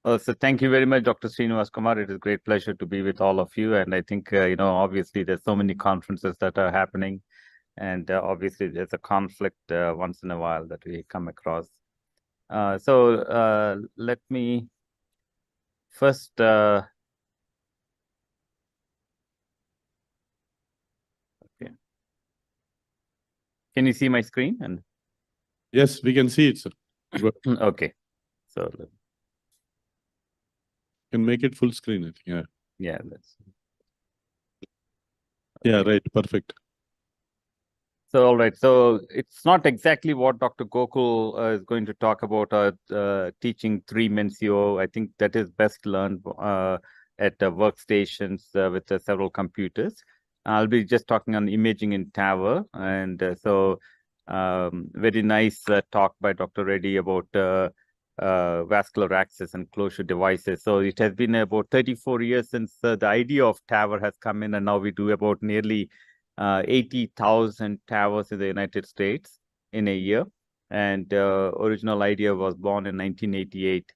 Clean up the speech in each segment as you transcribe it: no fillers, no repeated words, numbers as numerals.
So thank you very much, Dr. Srinivas Kumar. It is a great pleasure to be with all of you. And I think, obviously there's so many conferences that are happening. And obviously there's a conflict once in a while that we come across. Let me first, okay. Can you see my screen? And yes, we can see it, sir. Okay. So can make it full screen, I think. Yeah. Yeah, that's yeah, right. Perfect. So, all right. So it's not exactly what Dr. Gokul is going to talk about, teaching three-mensio. I think that is best learned at workstations with several computers. I'll be just talking on imaging in TAVR. And very nice talk by Dr. Reddy about vascular access and closure devices. So it has been about 34 years since the idea of TAVR has come in, and now we do about nearly 80,000 TAVRs in the United States in a year. And original idea was born in 1988.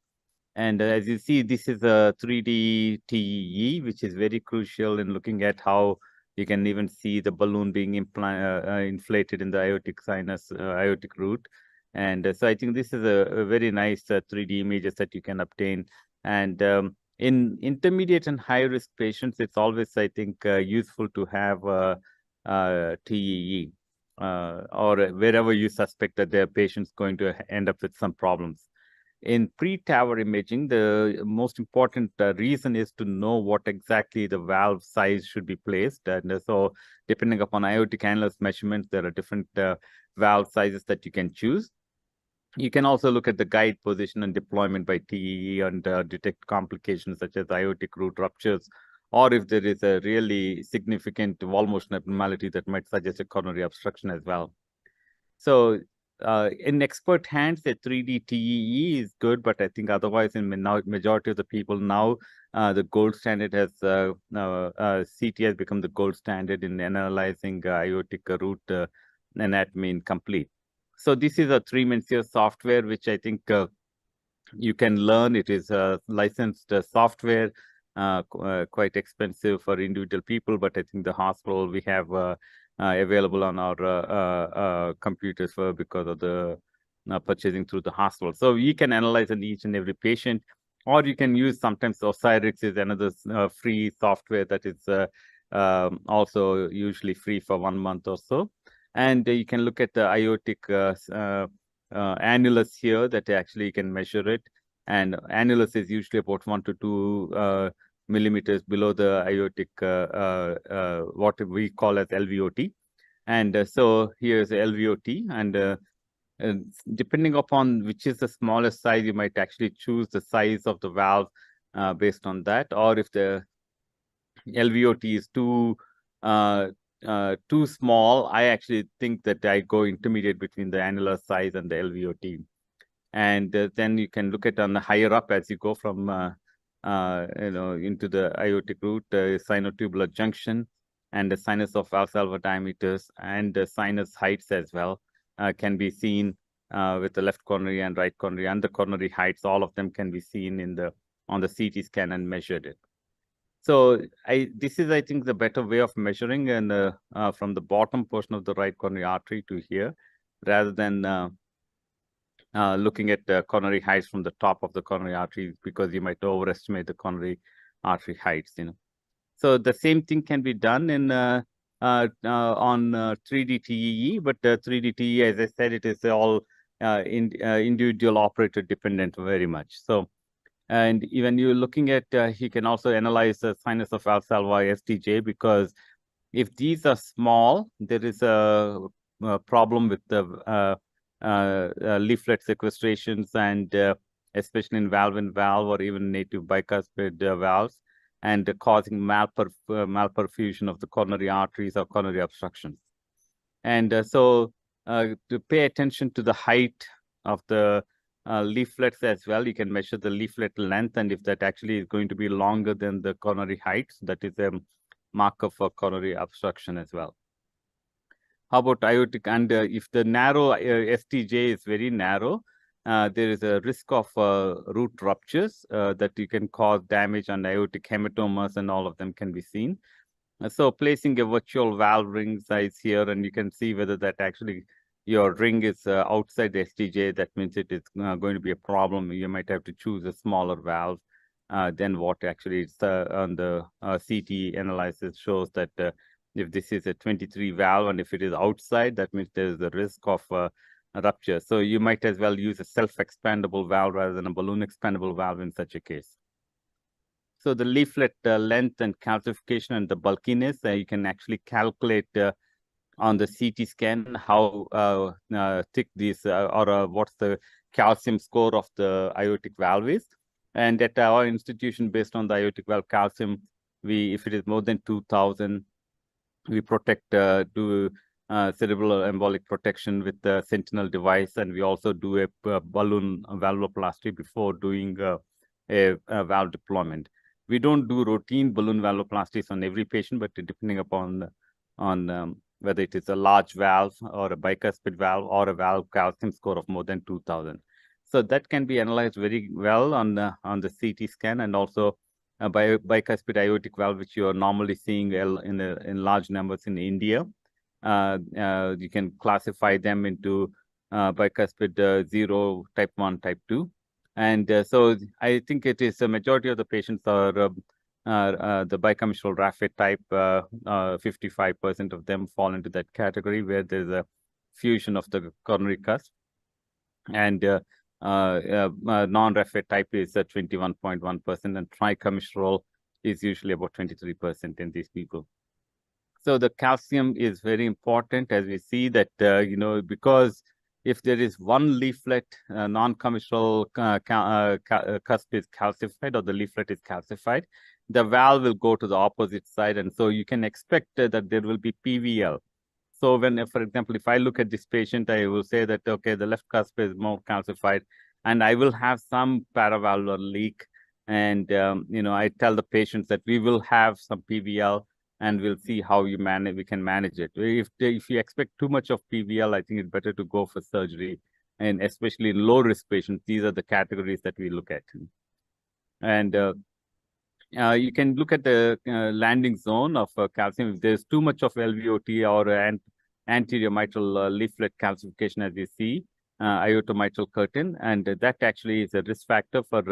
And as you see, this is a 3D TEE, which is very crucial in looking at how you can even see the balloon being inflated in the aortic sinus, aortic root. And so I think this is a very nice 3D images that you can obtain. And in intermediate and high risk patients, it's always, I think, useful to have TEE or wherever you suspect that their patient's going to end up with some problems. In pre-TAVR imaging, the most important reason is to know what exactly the valve size should be placed. And so depending upon aortic annulus measurements, there are different valve sizes that you can choose. You can also look at the guide position and deployment by TEE and detect complications such as aortic root ruptures, or if there is a really significant wall motion abnormality that might suggest a coronary obstruction as well. So in expert hands, a 3D TEE is good, but I think otherwise in majority of the people now, the gold standard has, CT has become the gold standard in analyzing aortic root anatomy in complete. So this is a three-mensio software, which I think you can learn. It is licensed software, quite expensive for individual people, but I think the hospital we have available on our computers because of the purchasing through the hospital. So you can analyze on each and every patient, or you can use sometimes Osiris is another free software that is also usually free for 1 month or so. And you can look at the aortic annulus here that actually you can measure it. And annulus is usually about 1 to 2 millimeters below the aortic, what we call as LVOT. And so here's the LVOT. And depending upon which is the smallest size, you might actually choose the size of the valve based on that. Or if the LVOT is too small, I actually think that I go intermediate between the annular size and the LVOT. And then you can look at on the higher up as you go from into the aortic root, sinotubular junction, and the sinus of valsalva diameters and the sinus heights as well can be seen with the left coronary and right coronary and the coronary heights. All of them can be seen in the on the CT scan and measured it. So this is, I think, the better way of measuring, and from the bottom portion of the right coronary artery to here, rather than looking at the coronary heights from the top of the coronary artery, because you might overestimate the coronary artery heights. So the same thing can be done in on 3D TEE, but 3D TEE, as I said, it is all individual operator dependent very much. So. And even you're looking at, he can also analyze the sinus of Valsalva STJ, because if these are small, there is a problem with the leaflet sequestrations, and especially in valve or even native bicuspid valves, and causing malperfusion of the coronary arteries or coronary obstructions. And so to pay attention to the height of the leaflets as well, you can measure the leaflet length, and if that actually is going to be longer than the coronary heights, that is a marker for coronary obstruction as well. How about aortic? And if the narrow STJ is very narrow, there is a risk of root ruptures that you can cause damage, and aortic hematomas and all of them can be seen. So placing a virtual valve ring size here, and you can see whether that actually your ring is outside the STJ. That means it is going to be a problem. You might have to choose a smaller valve than what actually is on the CT analysis shows that if this is a 23 valve and if it is outside, that means there is a risk of rupture. So you might as well use a self-expandable valve rather than a balloon expandable valve in such a case. So the leaflet length and calcification and the bulkiness, you can actually calculate on the CT scan how thick these or what's the calcium score of the aortic valve is. And at our institution, based on the aortic valve calcium, if it is more than 2,000, we protect do cerebral embolic protection with the Sentinel device, and we also do a balloon valvuloplasty before doing a valve deployment. We don't do routine balloon valvuloplasties on every patient, but depending upon whether it is a large valve or a bicuspid valve or a valve calcium score of more than 2,000. So that can be analyzed very well on the CT scan, and also bicuspid aortic valve, which you are normally seeing in large numbers in India. You can classify them into bicuspid 0, type 1, type 2. And so I think it is a majority of the patients are the bicommissural rapid type. 55% of them fall into that category where there's a fusion of the coronary cusp. And non-rapid type is 21.1%, and tricommissural is usually about 23% in these people. So the calcium is very important, as we see that, because if there is one leaflet, non-commissural cusp is calcified or the leaflet is calcified, the valve will go to the opposite side. And so you can expect that there will be PVL. So when, for example, if I look at this patient, I will say that, okay, the left cusp is more calcified, and I will have some paravalvular leak. And, I tell the patients that we will have some PVL, and we'll see how we can manage it. If you expect too much of PVL, I think it's better to go for surgery, and especially in low-risk patients. These are the categories that we look at. And you can look at the landing zone of calcium. If there's too much of LVOT or anterior mitral leaflet calcification, as you see, aortomitral curtain, and that actually is a risk factor for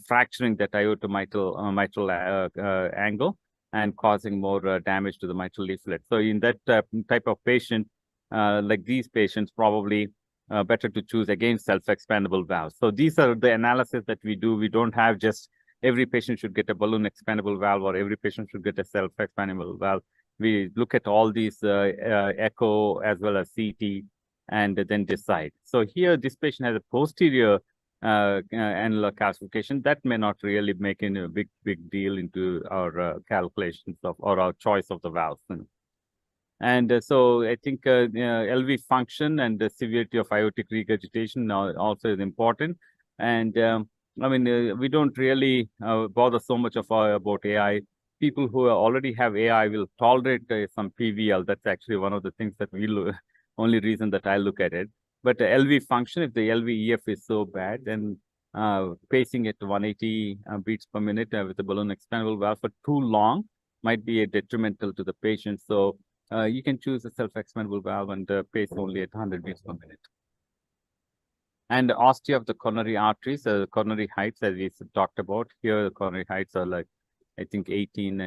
fracturing that aortomitral mitral angle and causing more damage to the mitral leaflet. So in that type of patient, like these patients, probably better to choose again self-expandable valves. So these are the analysis that we do. We don't have just every patient should get a balloon expandable valve or every patient should get a self-expandable valve. We look at all these echo as well as CT and then decide. So here, this patient has a posterior annular calcification. That may not really make any big deal into our calculations of or our choice of the valves. And so I think LV function and the severity of aortic regurgitation also is important. And we don't really bother so much about AI. People who already have AI will tolerate some PVL. That's actually one of the things that we look, only reason that I look at it. But LV function, if the LVEF is so bad, then pacing at 180 beats per minute with a balloon expandable valve for too long might be detrimental to the patient. So you can choose a self-expandable valve and pace only at 100 beats per minute. And osteo of the coronary arteries, coronary heights, as we talked about here, the coronary heights are like, I think 18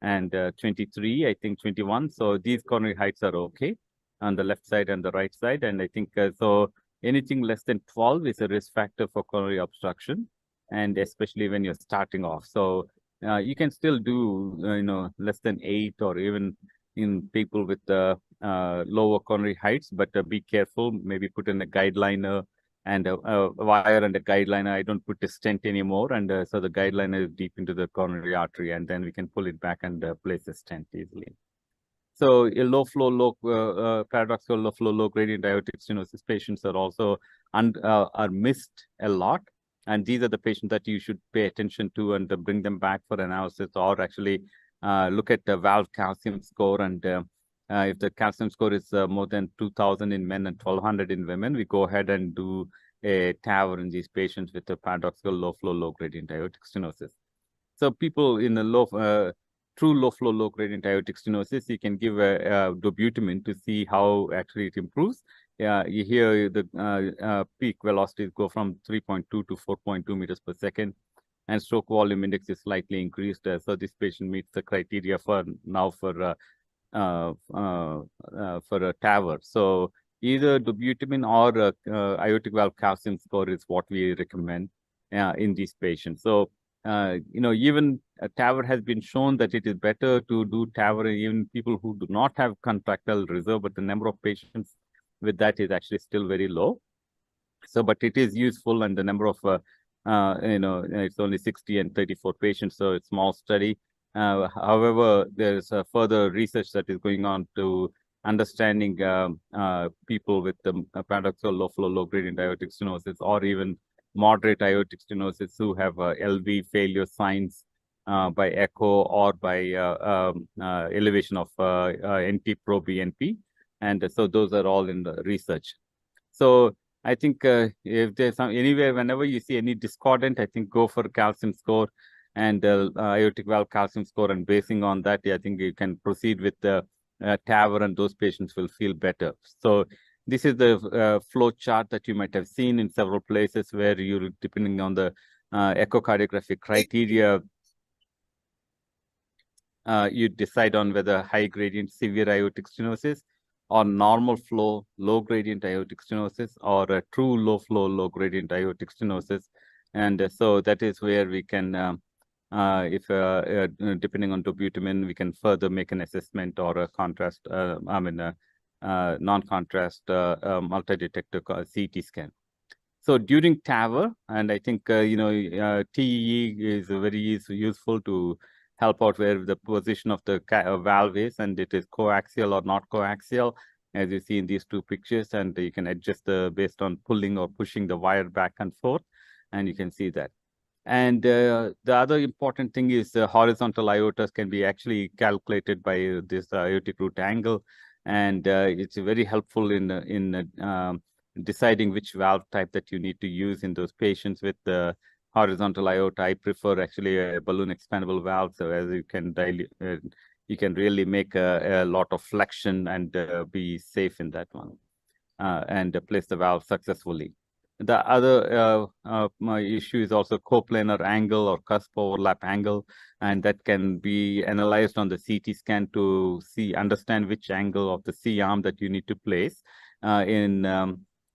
and 23, I think 21. So these coronary heights are okay on the left side and the right side. And I think so anything less than 12 is a risk factor for coronary obstruction, and especially when you're starting off. So you can still do, less than 8 or even in people with lower coronary heights, but be careful, maybe put in a guide liner and a wire and a guide liner. I don't put a stent anymore. And so the guide liner is deep into the coronary artery, and then we can pull it back and place a stent easily. So a low flow, paradoxical low flow, low gradient aortic stenosis patients are also are missed a lot. And these are the patients that you should pay attention to and bring them back for analysis, or actually look at the valve calcium score and If the calcium score is more than 2,000 in men and 1,200 in women, we go ahead and do a TAVR in these patients with a paradoxical low flow, low gradient aortic stenosis. So people in a true low flow, low gradient aortic stenosis, you can give a dobutamine to see how actually it improves. You hear the peak velocities go from 3.2 to 4.2 meters per second, and stroke volume index is slightly increased. So this patient meets the criteria for now for a TAVR. So either dobutamine or aortic valve calcium score is what we recommend in these patients. So even TAVR has been shown that it is better to do TAVR in people who do not have contractile reserve, but the number of patients with that is actually still very low. So, but it is useful, and the number of it's only 60 and 34 patients, so it's small study. However, there's further research that is going on to understanding people with the paradoxical low flow, low gradient aortic stenosis, or even moderate aortic stenosis who have LV failure signs by echo or by elevation of NT-proBNP. And so those are all in the research. So I think if there's anywhere, whenever you see any discordant, I think go for calcium score and aortic valve calcium score, and basing on that, I think you can proceed with the TAVR, and those patients will feel better. So this is the flow chart that you might have seen in several places where you, depending on the echocardiographic criteria, you decide on whether high gradient severe aortic stenosis or normal flow low gradient aortic stenosis or a true low flow low gradient aortic stenosis. And so that is where we can, depending on dobutamine, we can further make an assessment or a contrast, non-contrast multi-detector CT scan. So during TAVR, and I think, TEE is very useful to help out where the position of the valve is, and it is coaxial or not coaxial, as you see in these two pictures, and you can adjust based on pulling or pushing the wire back and forth, and you can see that. And the other important thing is horizontal aortas can be actually calculated by this aortic root angle, and it's very helpful in deciding which valve type that you need to use in those patients with the horizontal aorta. I prefer actually a balloon expandable valve, so as you can dilute, you can really make a lot of flexion and be safe in that one, and place the valve successfully. The other issue is also coplanar angle or cusp overlap angle, and that can be analyzed on the CT scan to understand which angle of the C arm that you need to place in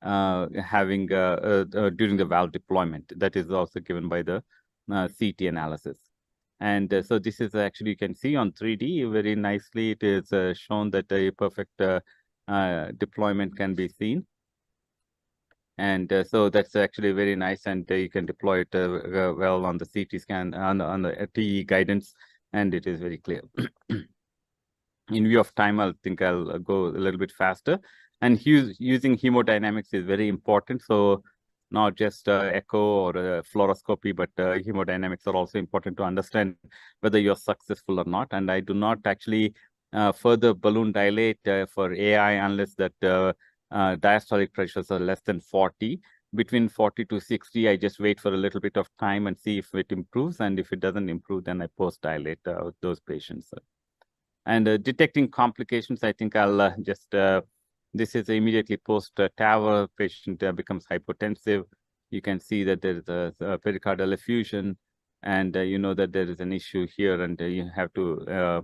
having during the valve deployment. That is also given by the CT analysis. And so this is actually, you can see on 3D very nicely, it is shown that a perfect deployment can be seen. And so that's actually very nice, and you can deploy it well on the CT scan, on the TE guidance, and it is very clear. In view of time, I think I'll go a little bit faster. And using hemodynamics is very important. So not just echo or fluoroscopy, but hemodynamics are also important to understand whether you're successful or not. And I do not actually further balloon dilate for AI unless that diastolic pressures are less than 40. Between 40 to 60, I just wait for a little bit of time and see if it improves. And if it doesn't improve, then I post-dilate those patients. And detecting complications, I think I'll this is immediately post-TAVR, patient becomes hypotensive. You can see that there is a pericardial effusion, and you know that there is an issue here, and you have to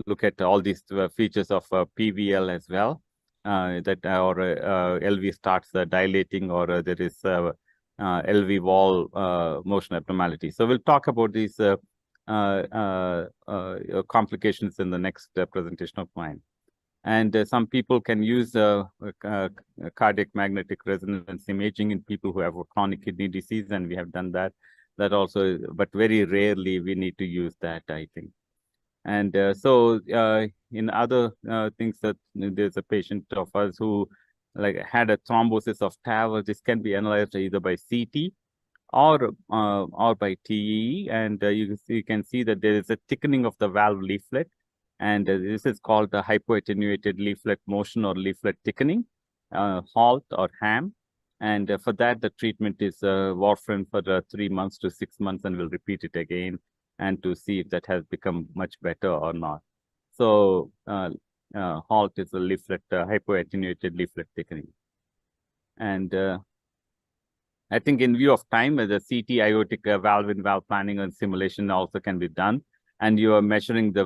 look at all these features of PVL as well, that or LV starts dilating, or there is LV wall motion abnormality. So we'll talk about these complications in the next presentation of mine. And some people can use cardiac magnetic resonance imaging in people who have a chronic kidney disease, and we have done that. That also, but very rarely we need to use that, I think. And so in other things, that there's a patient of us who had a thrombosis of TAVR. This can be analyzed either by CT or by TE, and you can see that there is a thickening of the valve leaflet, And this is called the hypoattenuated leaflet motion or leaflet thickening, HALT or HAM. And for that, the treatment is warfarin for 3 months to 6 months, and we'll repeat it again and to see if that has become much better or not. So HALT is a leaflet, hypoattenuated leaflet thickening. And I think in view of time, the CT aortic valve-in-valve planning and simulation also can be done. And you are measuring the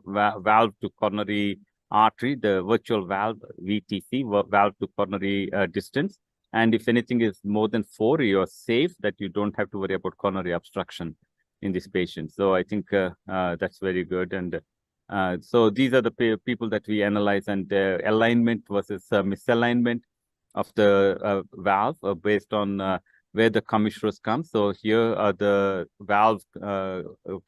valve to coronary artery, the virtual valve, VTC, valve to coronary distance. And if anything is more than 4, you are safe that you don't have to worry about coronary obstruction in this patient. So I think that's very good. And so these are the people that we analyze, and alignment versus misalignment of the valve based on where the commissures come. So here are the valve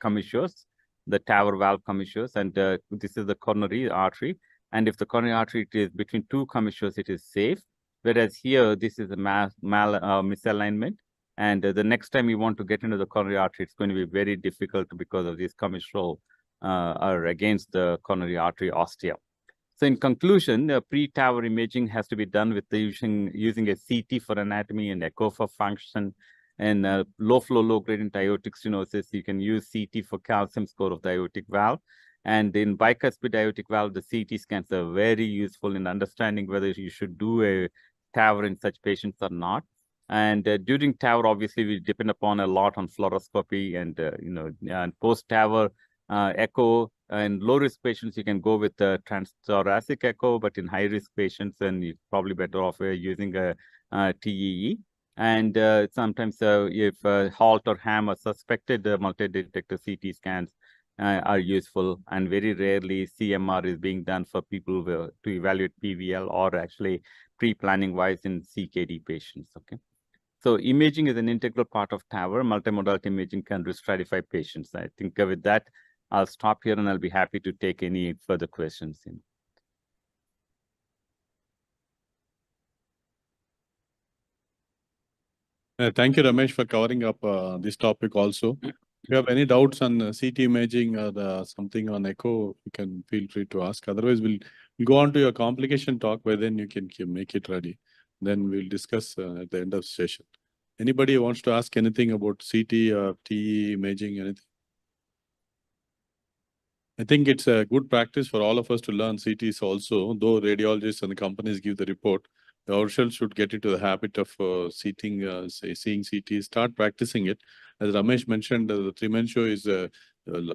commissures, the TAVR valve commissures, and this is the coronary artery. And if the coronary artery is between 2 commissures, it is safe. Whereas here, this is a misalignment. And the next time you want to get into the coronary artery, it's going to be very difficult because of these commissural are against the coronary artery ostia. So in conclusion, pre-TAVR imaging has to be done with using a CT for anatomy and echo for function. And low flow, low gradient aortic stenosis, you can use CT for calcium score of the aortic valve. And in bicuspid aortic valve, the CT scans are very useful in understanding whether you should do a TAVR in such patients or not. And during TAVR, obviously, we depend upon a lot on fluoroscopy and, and post-TAVR echo. In low-risk patients, you can go with the transthoracic echo, but in high-risk patients, then you're probably better off using a TEE. And sometimes if HALT or HAM are suspected, multi-detector CT scans are useful. And very rarely, CMR is being done for people to evaluate PVL or actually pre-planning-wise in CKD patients, okay? So imaging is an integral part of TAVR. Multimodality imaging can re-stratify patients. I think with that, I'll stop here and I'll be happy to take any further questions. Thank you, Ramesh, for covering up this topic also. If you have any doubts on CT imaging or something on echo, you can feel free to ask. Otherwise, we'll go on to your complication talk, where then you can make it ready. Then we'll discuss at the end of the session. Anybody wants to ask anything about CT or TE imaging, anything? I think it's a good practice for all of us to learn CTs also, though radiologists and the companies give the report. Ourselves should get into the habit of seeing CT, start practicing it. As Ramesh mentioned, the Tremenshow is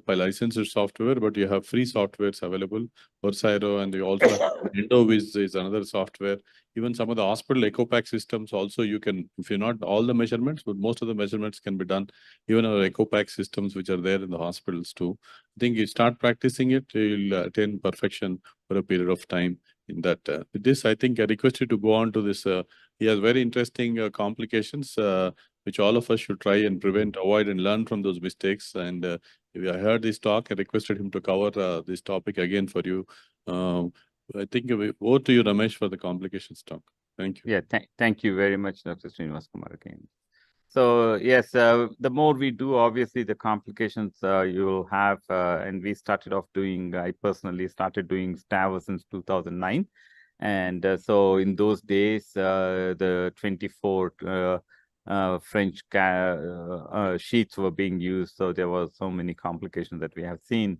by licensed software, but you have free softwares available. Orsiro, and you also have EndoViz is another software. Even some of the hospital EchoPack systems also, you can, if you're not all the measurements, but most of the measurements can be done. Even our EchoPack systems, which are there in the hospitals too. I think you start practicing it, you'll attain perfection for a period of time. In that, with this, I think I request you to go on to this. He has very interesting complications, which all of us should try and prevent, avoid, and learn from those mistakes. And if I heard this talk, I requested him to cover this topic again for you. I think over to you, Ramesh, for the complications talk. Thank you. Yeah, thank you very much, Dr. Srinivas Kumar again. So yes, the more we do, obviously, the complications you will have. And we started off doing, I personally started doing TAVR since 2009. And so in those days, the 24 French sheets were being used. So there were so many complications that we have seen.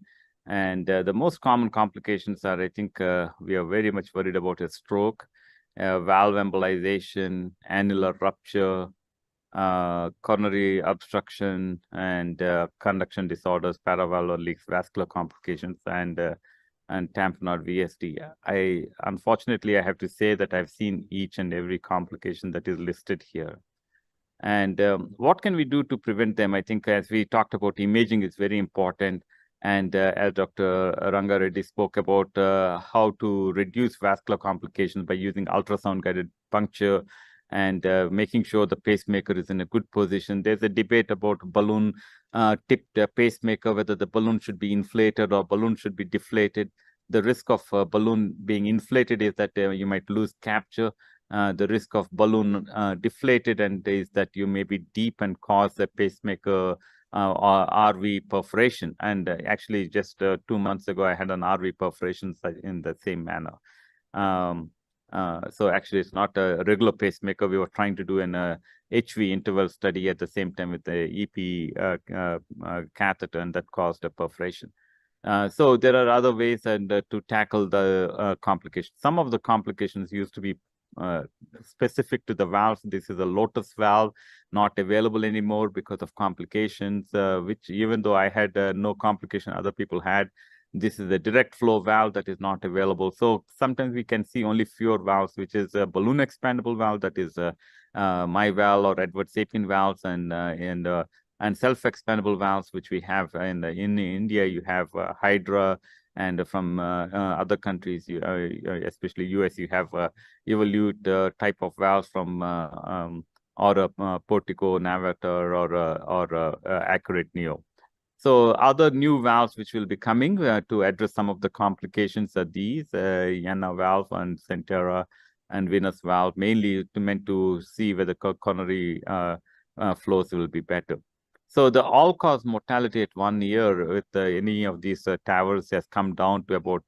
And the most common complications are, I think, we are very much worried about a stroke, valve embolization, annular rupture, coronary obstruction, and conduction disorders, paravalvular leaks, vascular complications, and tamponade VSD. Unfortunately, I have to say that I've seen each and every complication that is listed here. And what can we do to prevent them? I think, as we talked about, imaging is very important. And as Dr. Ranga Reddy spoke about how to reduce vascular complications by using ultrasound-guided puncture and making sure the pacemaker is in a good position. There's a debate about balloon-tipped pacemaker, whether the balloon should be inflated or balloon should be deflated. The risk of balloon being inflated is that you might lose capture. The risk of balloon deflated and is that you may be deep and cause a pacemaker or RV perforation. And actually, just 2 months ago, I had an RV perforation in the same manner. So actually, it's not a regular pacemaker. We were trying to do an HV interval study at the same time with the EP catheter, and that caused a perforation. So there are other ways and to tackle the complications. Some of the complications used to be specific to the valves. This is a Lotus valve, not available anymore because of complications, which even though I had no complication, other people had. This is a direct flow valve that is not available. So sometimes we can see only fewer valves, which is a balloon expandable valve, that is my valve or Edward Sapien valves, and self-expandable valves, which we have in India. You have Hydra, and from other countries, especially US, you have Evolute type of valves from or a Portico, Navator, or Accurate Neo. So other new valves which will be coming to address some of the complications are these, Yana valve and Centera and venous valve, mainly meant to see whether coronary flows will be better. So the all-cause mortality at 1 year with any of these TAVRs has come down to about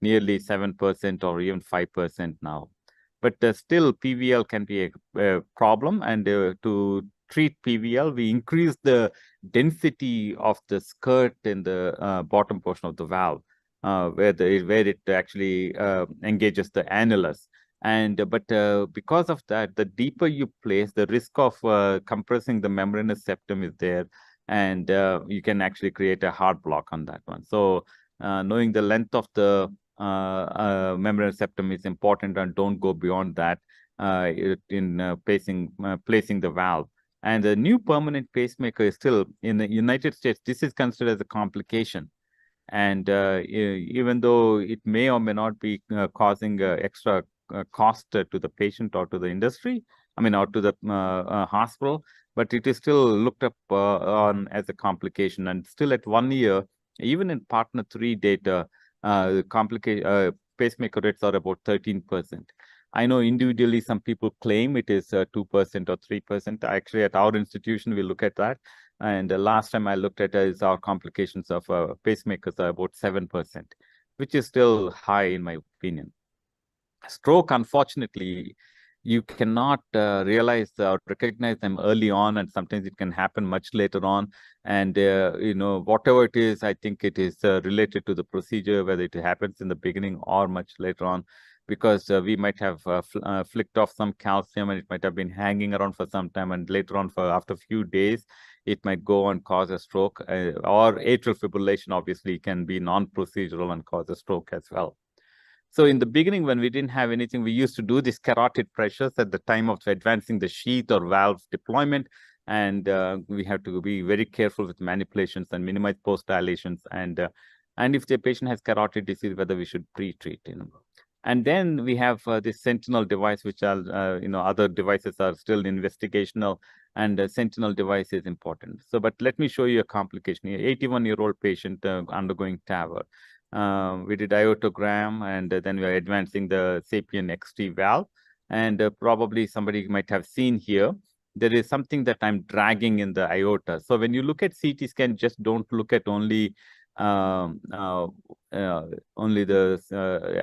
nearly 7% or even 5% now. But still, PVL can be a problem, and to treat PVL, we increase the density of the skirt in the bottom portion of the valve, where it actually engages the annulus. And but because of that, the deeper you place, the risk of compressing the membranous septum is there, and you can actually create a heart block on that one. So knowing the length of the membranous septum is important, and don't go beyond that in placing the valve. And the new permanent pacemaker is still in the United States. This is considered as a complication. And even though it may or may not be causing extra cost to the patient or to the industry, I mean, or to the hospital, but it is still looked up on as a complication. And still at 1 year, even in partner 3 data, pacemaker rates are about 13%. I know individually some people claim it is 2% or 3%. Actually, at our institution, we look at that. And the last time I looked at it, is our complications of pacemakers are about 7%, which is still high in my opinion. Stroke, unfortunately, you cannot realize or recognize them early on, and sometimes it can happen much later on. And whatever it is, I think it is related to the procedure, whether it happens in the beginning or much later on, because we might have flicked off some calcium, and it might have been hanging around for some time, and later on, after a few days, it might go and cause a stroke, or atrial fibrillation obviously can be non-procedural and cause a stroke as well. So in the beginning, when we didn't have anything, we used to do these carotid pressures at the time of advancing the sheath or valve deployment. And we have to be very careful with manipulations and minimize post-dilations. And if the patient has carotid disease, whether we should pre-treat. And then we have this Sentinel device, which are, other devices are still investigational, and the Sentinel device is important. So, but let me show you a complication. 81-year-old patient undergoing TAVR. We did iotogram, and then we are advancing the Sapien XT valve. And probably somebody might have seen here, there is something that I'm dragging in the aorta. So when you look at CT scan, just don't look at only the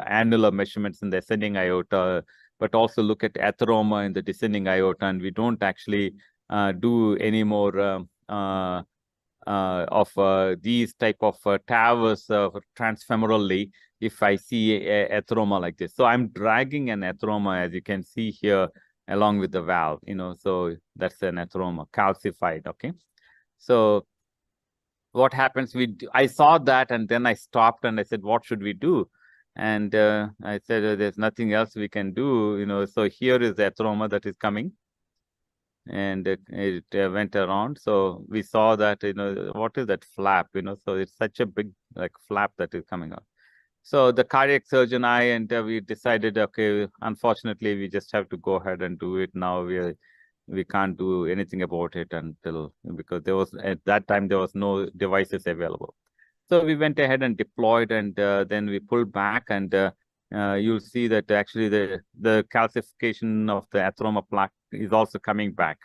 annular measurements in the ascending aorta, but also look at atheroma in the descending aorta. And we don't actually do any more of these type of TAVRs transfemorally if I see a atheroma like this. So I'm dragging an atheroma, as you can see here, along with the valve, so that's an atheroma, calcified, okay? So what happens, I saw that, and then I stopped and I said, what should we do? And I said, there's nothing else we can do, so here is the atheroma that is coming. And it went around. So we saw that, what is that flap, so it's such a big flap that is coming out. So the cardiac surgeon, we decided, okay, unfortunately, we just have to go ahead and do it now. We can't do anything about it because at that time, there was no devices available. So we went ahead and deployed, and then we pulled back, and you'll see that actually the calcification of the atheroma plaque is also coming back.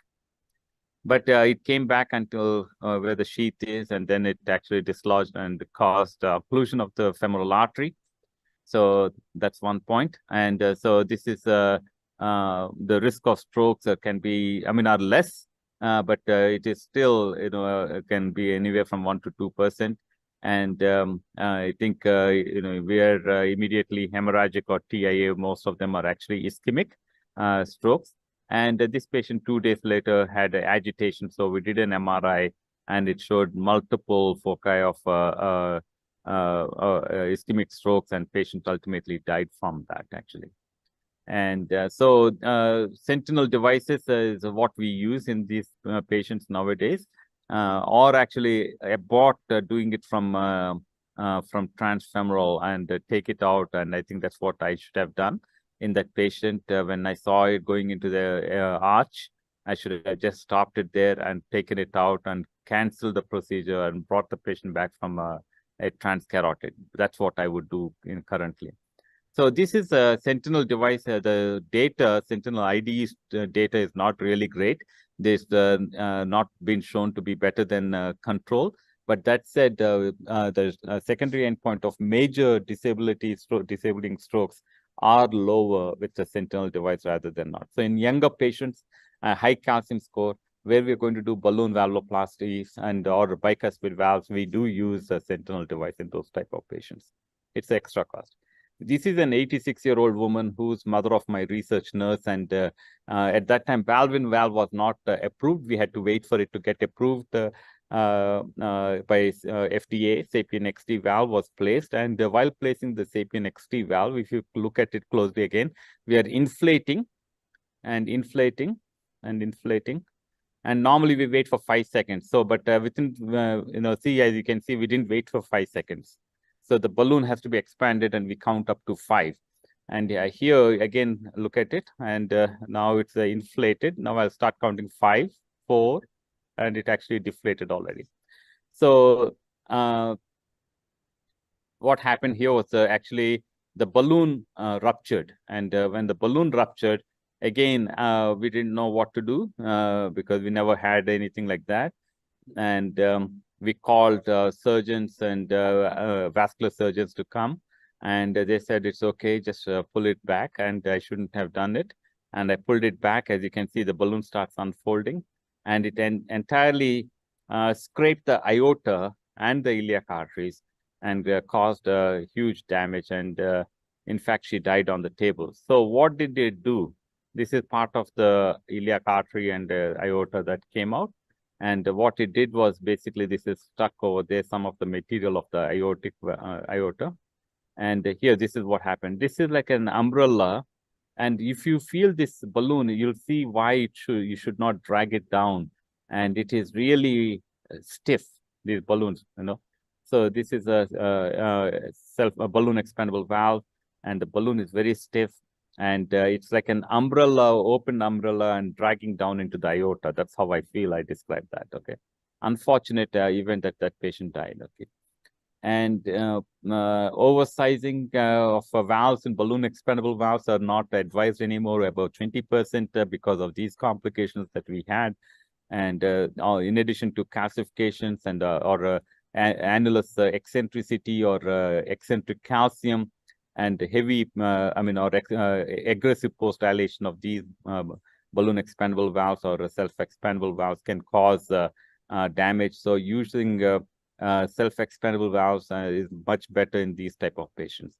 But it came back until where the sheath is, and then it actually dislodged and caused occlusion of the femoral artery. So that's one point. And so this is the risk of strokes can be, I mean, are less, but it is still, can be anywhere from 1 to 2%. And I think, we are immediately hemorrhagic or TIA. Most of them are actually ischemic strokes. And this patient 2 days later had agitation. So we did an MRI, and it showed multiple foci of ischemic strokes, and patients ultimately died from that, actually. And so sentinel devices is what we use in these patients nowadays, or actually abort doing it from transfemoral and take it out. And I think that's what I should have done in that patient. When I saw it going into the arch, I should have just stopped it there and taken it out and canceled the procedure and brought the patient back from a transcarotid. That's what I would do currently. So this is a Sentinel device. The data, Sentinel ID's data is not really great. This not been shown to be better than control. But that said, the secondary endpoint of major disabling strokes are lower with the Sentinel device rather than not. So in younger patients, high calcium score, where we're going to do balloon valvuloplasties and or bicuspid valves, we do use a Sentinel device in those type of patients. It's extra cost. This is an 86-year-old woman who's mother of my research nurse, and at that time, valve was not approved. We had to wait for it to get approved by FDA. Sapien XT valve was placed, and while placing the Sapien XT valve, if you look at it closely again, we are inflating and inflating and inflating. And normally we wait for 5 seconds. So, but within, see, as you can see, we didn't wait for 5 seconds. So the balloon has to be expanded, and we count up to 5. And here again, look at it. And now it's inflated. Now I'll start counting 5, 4, and it actually deflated already. So what happened here was actually the balloon ruptured. And when the balloon ruptured, again, we didn't know what to do because we never had anything like that. And we called surgeons and vascular surgeons to come. And they said, it's okay, just pull it back. And I shouldn't have done it. And I pulled it back. As you can see, the balloon starts unfolding. And it entirely scraped the aorta and the iliac arteries and caused huge damage. And in fact, she died on the table. So what did they do? This is part of the iliac artery and aorta that came out. And what it did was basically this is stuck over there, some of the material of the aortic aorta. And here, this is what happened. This is like an umbrella. And if you feel this balloon, you'll see why you should not drag it down. And it is really stiff, these balloons, So this is a balloon expandable valve, and the balloon is very stiff, and it's like an umbrella, open umbrella, and dragging down into the aorta. That's how I feel. I describe that. Okay, unfortunate event that patient died. Okay, and oversizing of valves and balloon expandable valves are not advised anymore. About 20% because of these complications that we had, and in addition to calcifications and or annulus eccentricity or eccentric calcium and heavy, or aggressive post-dilation of these balloon expandable valves or self-expandable valves can cause damage. So using self-expandable valves is much better in these type of patients.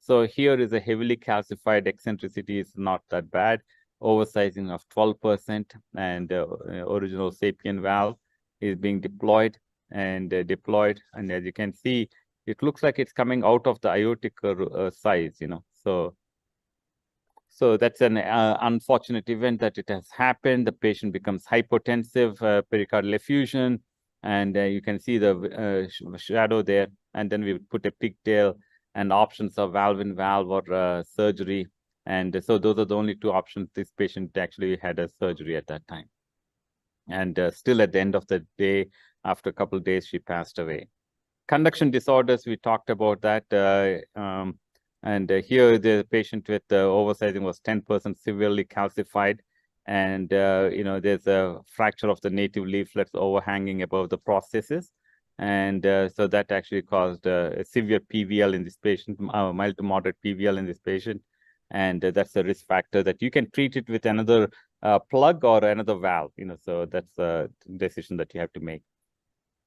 So here is a heavily calcified eccentricity is not that bad. Oversizing of 12%, and original Sapien valve is being deployed. And as you can see, it looks like it's coming out of the aortic size, So that's an unfortunate event that it has happened. The patient becomes hypotensive, pericardial effusion, and you can see the shadow there. And then we put a pigtail, and options of valve-in-valve or surgery. And so those are the only 2 options. This patient actually had a surgery at that time. And still at the end of the day, after a couple of days, she passed away. Conduction disorders, we talked about that. And here the patient with oversizing was 10% severely calcified. and there's a fracture of the native leaflets overhanging above the processes, and so that actually caused a severe PVL in this patient, mild to moderate PVL in this patient, and that's a risk factor that you can treat it with another plug or another valve. So that's a decision that you have to make.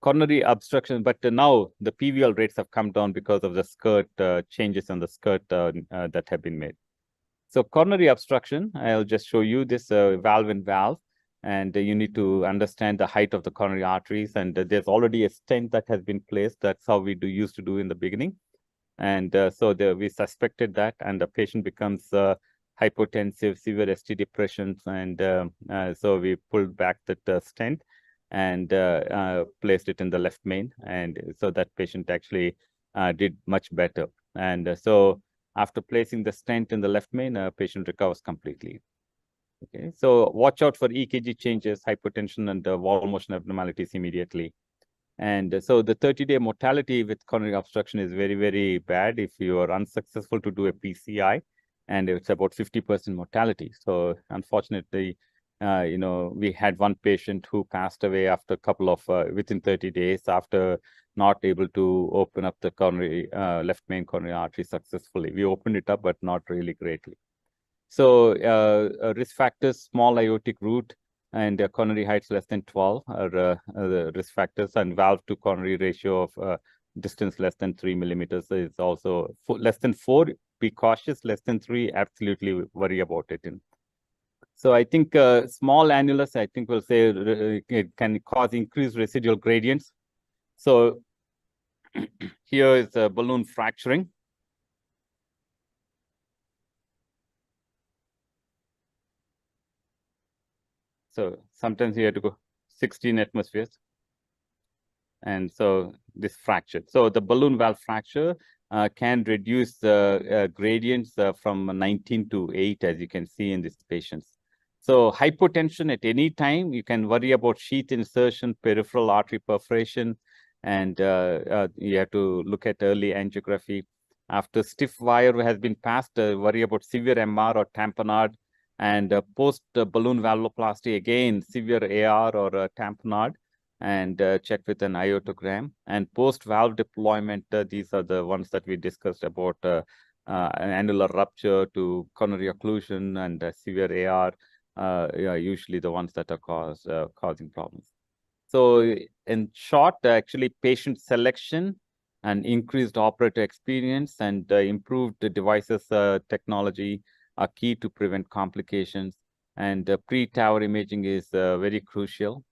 Coronary obstruction, but now the PVL rates have come down because of the skirt changes on the skirt that have been made. So coronary obstruction, I'll just show you this valve in valve, and you need to understand the height of the coronary arteries, and there's already a stent that has been placed. That's how we used to do in the beginning. And so we suspected that, and the patient becomes hypotensive, severe ST depressions, and so we pulled back that stent and placed it in the left main, and so that patient actually did much better. And so after placing the stent in the left main, patient recovers completely. Okay, so watch out for EKG changes, hypotension, and wall motion abnormalities immediately. And so the 30-day mortality with coronary obstruction is very, very bad if you are unsuccessful to do a PCI, and it's about 50% mortality. So unfortunately, we had one patient who passed away after a couple of, within 30 days after not able to open up the coronary, left main coronary artery successfully. We opened it up, but not really greatly. So risk factors, small aortic root, and coronary heights less than 12 are the risk factors, and valve to coronary ratio of distance less than 3 millimeters is also less than 4. Be cautious, less than 3, absolutely worry about it. So I think small annulus, I think we'll say it can cause increased residual gradients. So here is balloon fracturing. So sometimes you have to go 16 atmospheres. And so this fracture. So the balloon valve fracture can reduce the gradients from 19 to 8, as you can see in these patients. So hypotension at any time, you can worry about sheath insertion, peripheral artery perforation, and you have to look at early angiography. After stiff wire has been passed, worry about severe MR or tamponade, and post balloon valvuloplasty, again, severe AR or tamponade, and check with an iotogram. And post-valve deployment, these are the ones that we discussed about annular rupture to coronary occlusion and severe AR, usually the ones that are causing problems. So in short, actually patient selection and increased operator experience and improved devices technology are key to prevent complications. And pre-TAVR imaging is very crucial.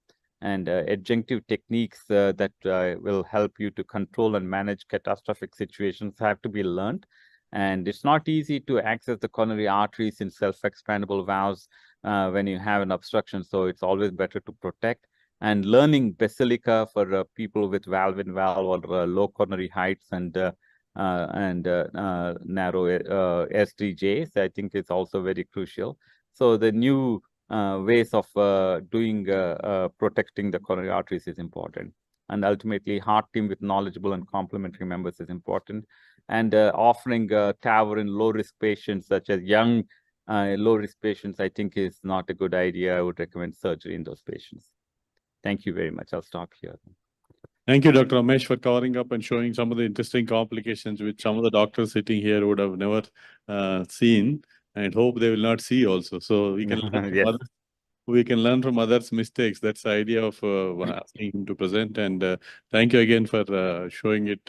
And adjunctive techniques that will help you to control and manage catastrophic situations have to be learned. And it's not easy to access the coronary arteries in self-expandable valves when you have an obstruction. So it's always better to protect. And learning basilica for people with valve-in-valve or low coronary heights and narrow SDJs, I think is also very crucial. So the new ways of protecting the coronary arteries is important. And ultimately, heart team with knowledgeable and complementary members is important. And offering TAVR in low-risk patients, such as young low-risk patients, I think is not a good idea. I would recommend surgery in those patients. Thank you very much. I'll stop here. Thank you, Dr. Ramesh, for covering up and showing some of the interesting complications which some of the doctors sitting here would have never seen, and hope they will not see also. So we can learn from Yes. others. We can learn from others' mistakes. That's the idea of asking him to present. And thank you again for showing it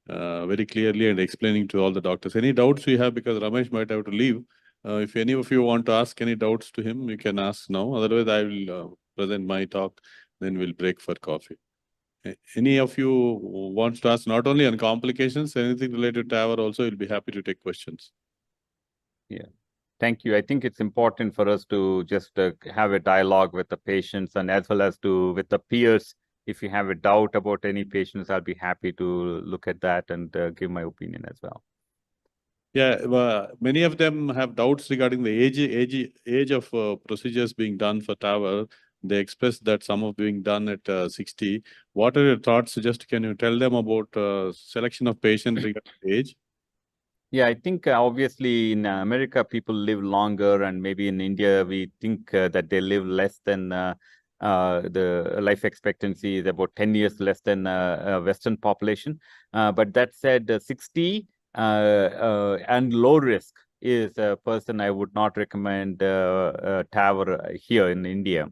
very clearly and explaining to all the doctors. Any doubts you have, because Ramesh might have to leave. If any of you want to ask any doubts to him, you can ask now. Otherwise, I will present my talk, then we'll break for coffee. Any of you wants to ask not only on complications, anything related to TAVR also, you'll be happy to take questions. Yeah. Thank you. I think it's important for us to just have a dialogue with the patients and as well as with the peers. If you have a doubt about any patients, I'll be happy to look at that and give my opinion as well. Yeah, many of them have doubts regarding the age of procedures being done for TAVR. They express that some are being done at 60. What are your thoughts? Just can you tell them about selection of patients regarding age? Yeah, I think obviously in America people live longer, and maybe in India we think that they live less than the life expectancy is about 10 years less than Western population. But that said, 60 and low risk is a person I would not recommend TAVR here in India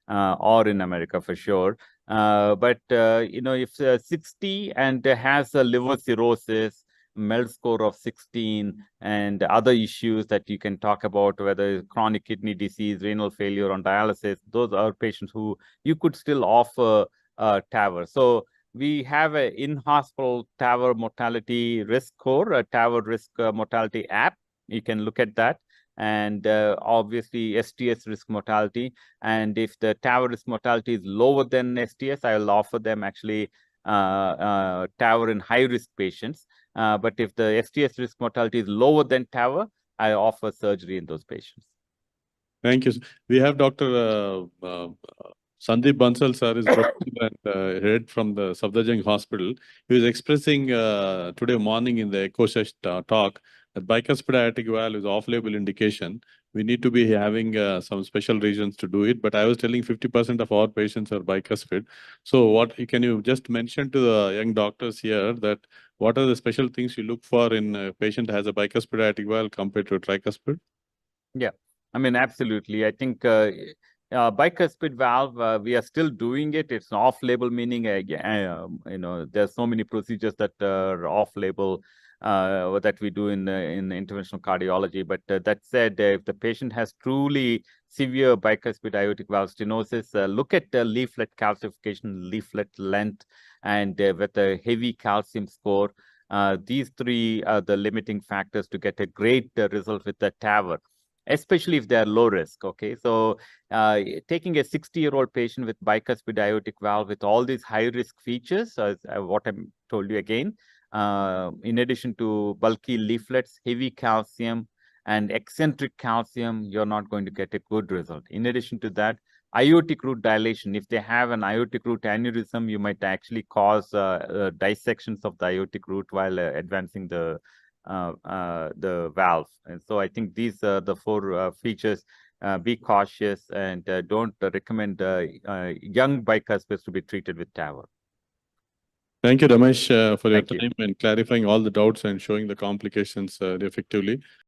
or in America for sure. But if 60 and has a liver cirrhosis, MELD score of 16, and other issues that you can talk about, whether it's chronic kidney disease, renal failure on dialysis, those are patients who you could still offer TAVR. So we have an in-hospital TAVR mortality risk score, a TAVR risk mortality app. You can look at that. And obviously STS risk mortality. And if the TAVR risk mortality is lower than STS, I will offer them actually TAVR in high-risk patients. But if the STS risk mortality is lower than TAVR, I offer surgery in those patients. Thank you. We have Dr. Sandeep Bansal sir is and head from the Safdarjung Hospital. He was expressing today morning in the ECOSESH talk that bicuspid aortic valve is off-label indication. We need to be having some special reasons to do it. But I was telling 50% of our patients are bicuspid. So what can you just mention to the young doctors here that what are the special things you look for in a patient that has a bicuspid aortic valve compared to a tricuspid? Yeah, I mean, absolutely. I think bicuspid valve, we are still doing it. It's off-label, meaning, there's so many procedures that are off-label that we do in interventional cardiology. But that said, if the patient has truly severe bicuspid aortic valve stenosis, look at the leaflet calcification, leaflet length, and with a heavy calcium score. These three are the limiting factors to get a great result with the TAVR, especially if they are low risk. Okay, so taking a 60-year-old patient with bicuspid aortic valve with all these high-risk features, what I told you again, in addition to bulky leaflets, heavy calcium, and eccentric calcium, you're not going to get a good result. In addition to that, aortic root dilation. If they have an aortic root aneurysm, you might actually cause dissections of the aortic root while advancing the valve. And so I think these are the four features. Be cautious and don't recommend young bicuspids to be treated with TAVR. Thank you, Ramesh, for your Thank you. time and clarifying all the doubts and showing the complications effectively.